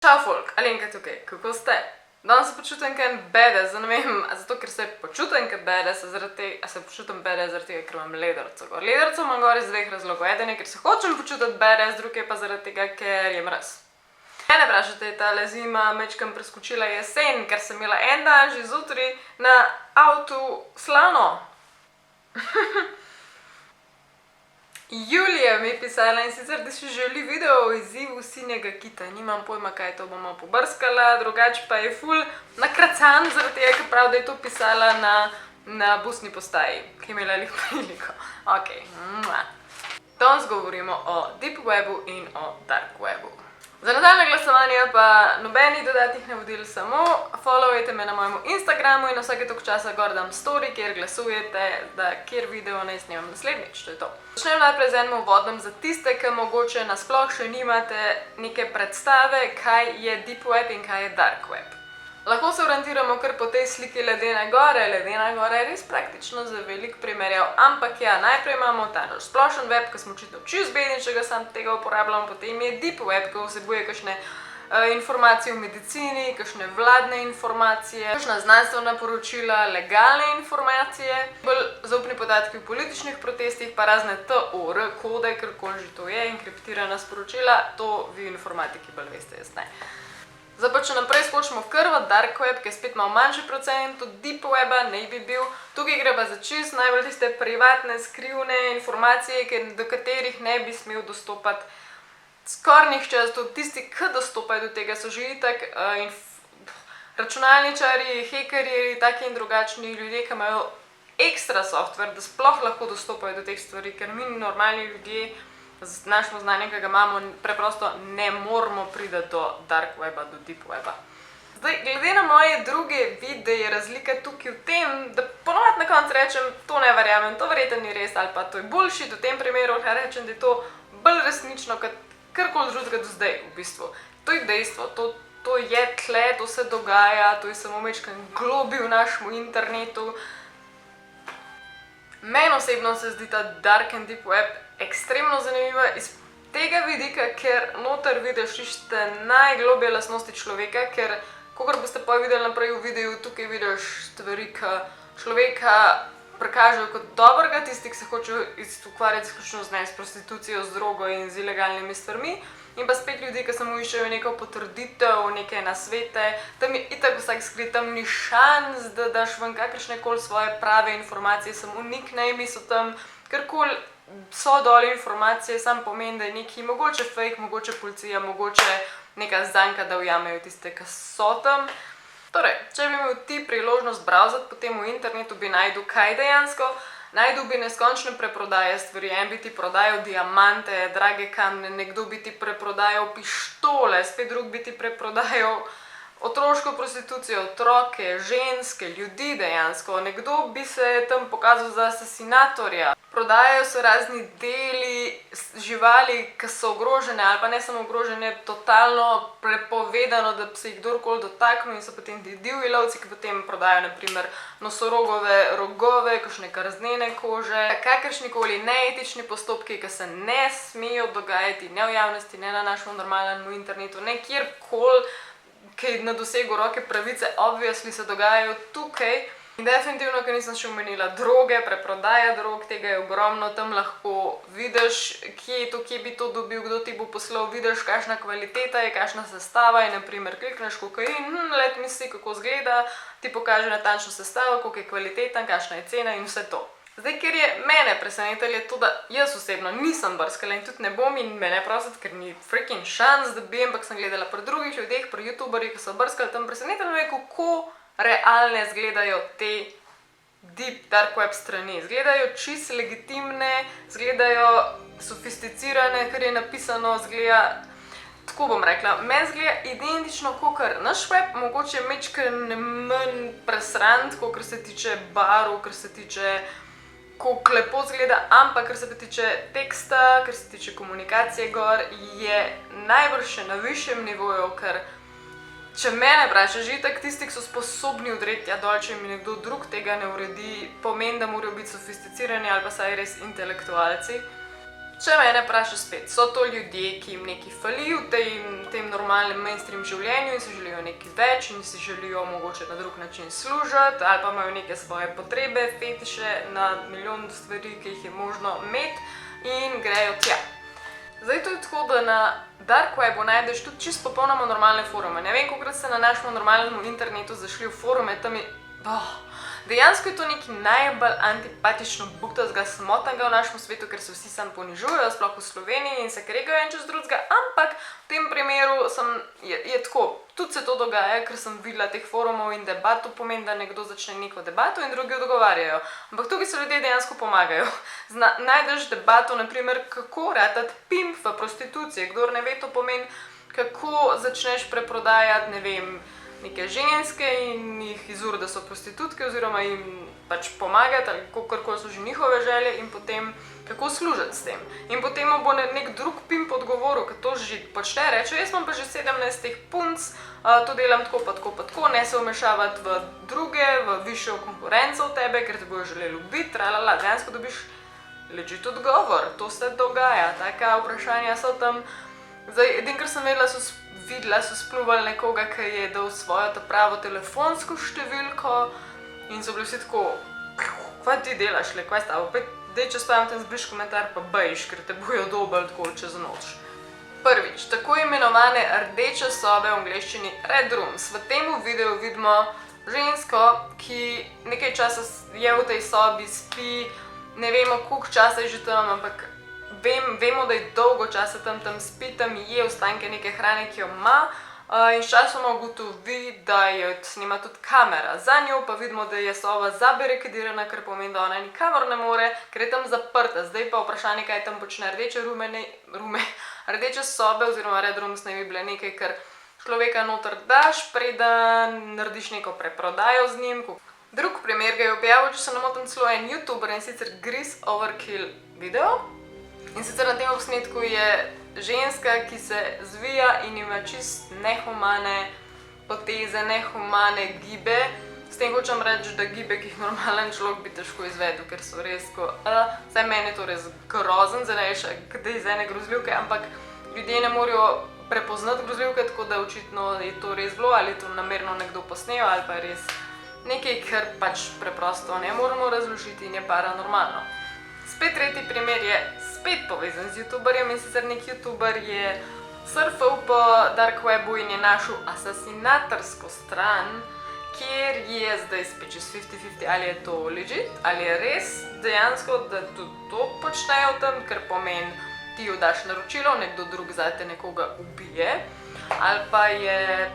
Čau folk, Alenka tukaj, kako ste? Danes se počutim kaj badass, ne vem, zato ker se počutim kaj badass, se počutim badass zaradi tega, ker imam ledrco gor. Ledrco imam gor iz dveh razlogov, eden je, ker se hočem počutiti badass, drugi je pa zaradi tega, ker je mraz. Mene vprašate, je tale zima mečkam preskočila jesen, ker sem imela en dan že zjutraj na avtu slano. Julija mi je pisala in sicer, da si želi video o izzivu sinjega kita. Nimam pojma, kaj to bomo pobrskala, drugače pa je ful nakracan, zaradi tega, ker prav, da je to pisala na busni postaji, ki je imela lih priliko. Okej. Danes govorimo o deep webu in o dark webu. Za nadaljne glasovanje pa nobenih dodatnih navodil, samo followajte me na mojem Instagramu in vsake toliko časa gor dam story, kjer glasujete, da kjer video naj snemam naslednjič, to je to. Začnem najprej z enim uvodom za tiste, ki mogoče nasploh še nimate neke predstave, kaj je deep web in kaj je dark web. Lahko se orientiramo kar po tej sliki ledene gore. Ledena gora je res praktično za velik primerjav, ampak ja, najprej imamo ta naš splošen web, ki smo očitno čisto bedni, če ga sam tega uporabljamo, potem je deep web, ki vsebuje kakšne informacije v medicini, kakšne vladne informacije, kakšna znanstvena poročila, legalne informacije, bolj zaupni podatki v političnih protestih, pa razne TOR kode, karkoli že to je, enkriptirana sporočila, to vi informatiki bolj veste, jaz ne. Zdaj pa, če naprej skočimo v krvo, dark web, ki je spet malo manjši procent od deep weba, naj bi bil. Tukaj gre pa za čisto najbolj tiste privatne, skrivne informacije, do katerih ne bi smel dostopati skoraj nihče, zato tisti, ki dostopajo do tega, so že itak računalničarji, hekerji, taki in drugačni ljudje, ki imajo ekstra software, da sploh lahko dostopajo do teh stvari, ker mi normalni ljudje z našim znanjem, ki ga imamo, preprosto ne moramo priti do dark weba, do deep weba. Zdaj, glede na moje druge videe je razlika tukaj v tem, da ponovadi na koncu rečem, to ne verjamem, to verjetno ni res, ali pa to je bullshit, v tem primeru rečem, da je to bolj resnično, kot karkoli drugega do zdaj, v bistvu. To je dejstvo, to je tle, to se dogaja, to je samo mečkan globi v našem internetu. Meni osebno se zdi ta dark and deep web ekstremno zanimiva iz tega vidika, ker noter vidiš tiste najglobje lastnosti človeka, ker, kakor boste pa videli naprej v videu, tukaj vidiš stvari, ki človeka prikažejo kot dobrega, tisti, ki se hočejo ukvarjati izključno z prostitucijo, z drogo in z ilegalnimi stvarmi, in pa spet ljudi, ki samo iščejo neko potrditev, neke nasvete, tam je itak vsak skrit, tam ni šans, da daš ven kakršnekoli svoje prave informacije, samo nickname so tam, karkoli so dole informacije, sam pomeni, da je neki mogoče fake, mogoče policija, mogoče neka zanka, da ujamejo tiste, ki so tam. Torej, če bi imel ti priložnost browsati potem v internetu, bi najdel kaj dejansko, najdel bi neskončne preprodaje stvari, en bi ti prodajal diamante, drage kamne, nekdo bi ti preprodajal pištole, spet drug bi ti preprodajal otroško prostitucijo, otroke, ženske, ljudi dejansko, nekdo bi se tam pokazal za asesinatorja. Prodajajo se razni deli živali, ki so ogrožene, ali pa ne samo ogrožene, totalno prepovedano, da bi se jih kdorkoli dotaknil, in so potem ti divji lovci, ki potem prodajajo naprimer nosorogove rogove, kakšne krznene kože, kakršnikoli neetični postopki, ki se ne smejo dogajati ne v javnosti, ne na našem normalnem internetu, ne kjerkoli, ki na dosegu roke pravice, obviously se dogajajo tukaj. In definitivno, ker nisem še omenila droge, preprodaja drog, tega je ogromno, tam lahko vidiš, kje bi to dobil, kdo ti bo poslal, vidiš, kakšna kvaliteta je, kakšna sestava je, naprimer klikneš kokain, let mi si, kako izgleda, ti pokaže natančno sestavo, koliko je kvaliteten, kakšna je cena in vse to. Zdaj, ker je mene presenetilo, je to, da jaz osebno nisem brskala in tudi ne bom in me ne prositi, ker ni freaking šans, da bi, ampak sem gledala pri drugih ljudeh, pri youtuberjih, ki so brskali tam, presenetilo me, kako realne izgledajo te deep dark web strani. Izgledajo čisto legitimne, izgledajo sofisticirane, kar je napisano, izgleda, tako bom rekla, meni izgleda identično kakor naš web, mogoče majčkeno manj presrant, kakor se tiče barv, kar se tiče koliko lepo izgleda, ampak kar se pa tiče teksta, kar se tiče komunikacije gor, je najbrž še na višjem nivoju, ker če mene vprašaš, že itak tisti, ki so sposobni odreti tja dol, če mi nekdo drug tega ne uredi, pomeni, da morajo biti sofisticirani ali pa saj res intelektualci. Če mene vpraša spet, so to ljudje, ki jim nekaj fali v tem normalnem mainstream življenju in si želijo nekaj več in si želijo mogoče na drug način služiti ali pa imajo neke svoje potrebe, fetiše na milijon stvari, ki jih je možno imeti in grejo tja. Zdaj to je tako, da na dark webu najdeš tudi čisto popolnoma normalne forume. Ne vem, kolikrat ste na našem normalnem internetu zašli v forume, tam je... Dejansko je to nekaj najbolj antipatično buktazga, smotnega v našem svetu, ker se vsi sam ponižujejo, sploh v Sloveniji in se kregajo en čez drugega, ampak v tem primeru je tako, tudi se to dogaja, ker sem videla teh forumov in debat, to pomeni, da nekdo začne neko debato in drugi odgovarjajo. Ampak tukaj se ljudje dejansko pomagajo. Najdeš debato, naprimer, kako ratati pimp v prostituciji. Kdor ne ve, to pomeni, kako začneš preprodajati, ne vem, neke ženske in jih izuriti, da so prostitutke oziroma jim pač pomagati ali kakorkoli so že njihove želje in potem kako služiti s tem. In potem mu bo nek drug pimp odgovoril, ker to že počne, reče, jaz imam pa že 17 punc, to delam tako pa tako pa tako, ne se vmešavati v druge, v višjo konkurenco od tebe, ker te bojo želeli ubiti, tralala, dejansko dobiš legit odgovor, to se dogaja, taka vprašanja so tam. Zdaj, edin, kar sem videla, so spluvali nekoga, ki je dal svojo ta pravo telefonsko številko in so bili vsi tako, kaj ti delaš, kaj stavo, dej, če spravim ten zbliž komentar, pa bejš, ker te bojo dobili tako čez noč. Prvič, tako imenovane rdeče sobe v angleščini Red Rooms. V tem videu vidimo žensko, ki nekaj časa je v tej sobi, spi, ne vemo, koliko časa je že tam, ampak vemo, da je dolgo časa tam spi, tam je ostanke neke hrane, ki jo ima in sčasoma ugotovi, da jo snima tudi kamera. Za njo pa vidimo, da je soba zabarikadirana, kar pomeni, da ona nikamor ne more, ker je tam zaprta. Zdaj pa vprašanje, kaj tam počne. Rdeče sobe oziroma Red Rooms ne bi bile nekaj, kar človeka noter daš, preden narediš neko preprodajo z njim. Drug primer ga je objavil, če se ne motim, celo en youtuber, in sicer Gris Overkill video. In sicer na tem posnetku je ženska, ki se zvija in ima čist nehumane poteze, nehumane gibe. S tem hočem reči, da gibe, ki jih normalen človek bi težko izvedel, ker so res vsaj meni je to res grozen, zanejša, kdaj iz ene grozljivke, ampak ljudje ne morejo prepoznati grozljivke, tako da očitno je to res bilo, ali je to namerno nekdo posnel, ali pa je res nekaj, kar pač preprosto ne moremo razložiti in je paranormalno. Spet tretji primer je spet povezan z youtuberjem, in sicer nek youtuber je surfal po dark webu in je našel asasinatorsko stran, kjer je zdaj spet čez 50-50, ali je to legit, ali je res dejansko, da tudi to počnejo tam, ker pomeni, ti jo daš naročilo, nekdo drug zate nekoga ubije, ali pa je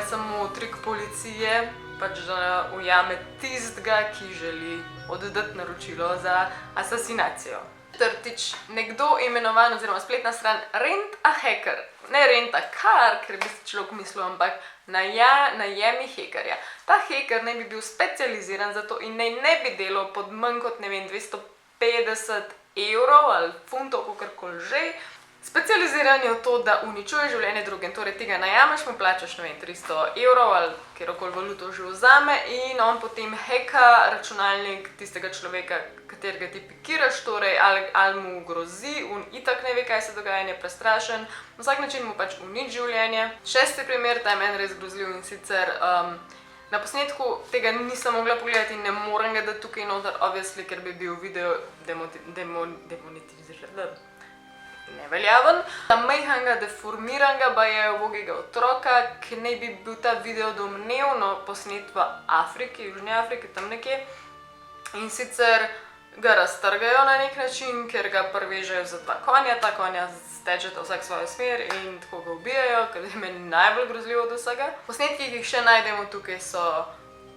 samo trik policije, pač da ujame tistega, ki želi oddati naročilo za asasinacijo. Četrtič, nekdo imenovan oziroma spletna stran Rent a Hacker. Ne renta kar, ker bi si človek mislil, ampak najemi hekerja. Ta heker naj bi bil specializiran za to in naj ne bi delal pod manj kot, ne vem, 250 evrov ali funtov, kakorkoli že. Specializiran je v to, da uničuje življenje drugim, torej tega najameš, mu plačaš, ne vem, 300 evrov ali kjerokoli valuto že vzame in on potem heka računalnik tistega človeka, katerega ti pikiraš, torej ali mu grozi, on itak ne ve, kaj se dogaja, je prestrašen, na vsak način mu pač uniči življenje. Šesti primer, ta je meni res grozljiv, in sicer na posnetku tega nisem mogla pogledati in ne morem ga dati tukaj noter, obviously, ker bi bil video demonetiziran. Neveljaven. Majhnega deformiranega baje ubogega otroka, ki naj bi bil ta video domnevno posnet v Afriki, Južni Afriki, tam nekje. In sicer ga raztrgajo na nek način, ker ga prevežejo za dva konja, ta konja stečeta vsak svojo smer in tako ga ubijajo, kar je meni najbolj grozljivo od vsega. Posnetki, ki jih še najdemo tukaj, so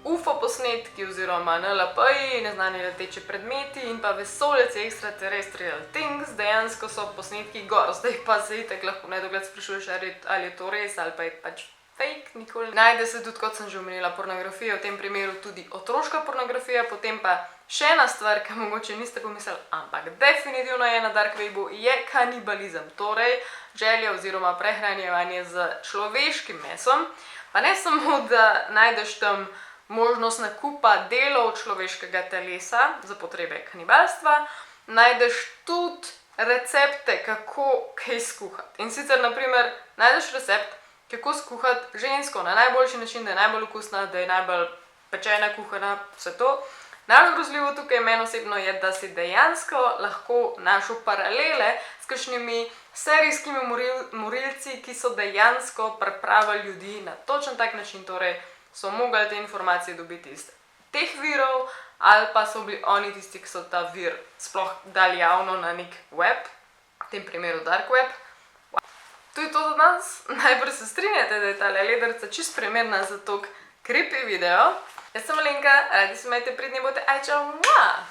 UFO posnetki oziroma NLP-ji, neznani leteči predmeti in pa vesoljci, extraterrestrial things, dejansko so posnetki gor. Zdaj pa se itak lahko nedogled sprašuješ, ali je to res ali pa je pač fake, nikoli. Najde se tudi, kot sem že omenila, pornografija, v tem primeru tudi otroška pornografija, potem pa še ena stvar, ki mogoče niste pomislili, ampak definitivno je na dark webu, je kanibalizem, torej želja oziroma prehranjevanje z človeškim mesom. Pa ne samo, da najdeš tam možnost nakupa delov človeškega telesa za potrebe kanibalstva, najdeš tudi recepte, kako kaj skuhati. In sicer, naprimer, najdeš recept, kako skuhati žensko na najboljši način, da je najbolj okusna, da je najbolj pečena, kuhana, vse to. Najbolj grozljivo tukaj meni osebno je, da si dejansko lahko našel paralele s kakšnimi serijskimi morilci, ki so dejansko pripravili ljudi na točen tak način, torej so mogli te informacije dobiti iz teh virov, ali pa so bili oni tisti, ki so ta vir sploh dali javno na nek web, v tem primeru dark web. To je to za danes. Najprej se strinjate, da je ta ledrca čist primerna za tok creepy video. Jaz sem Alenka, radi se imejte, pridni bote, aj čau!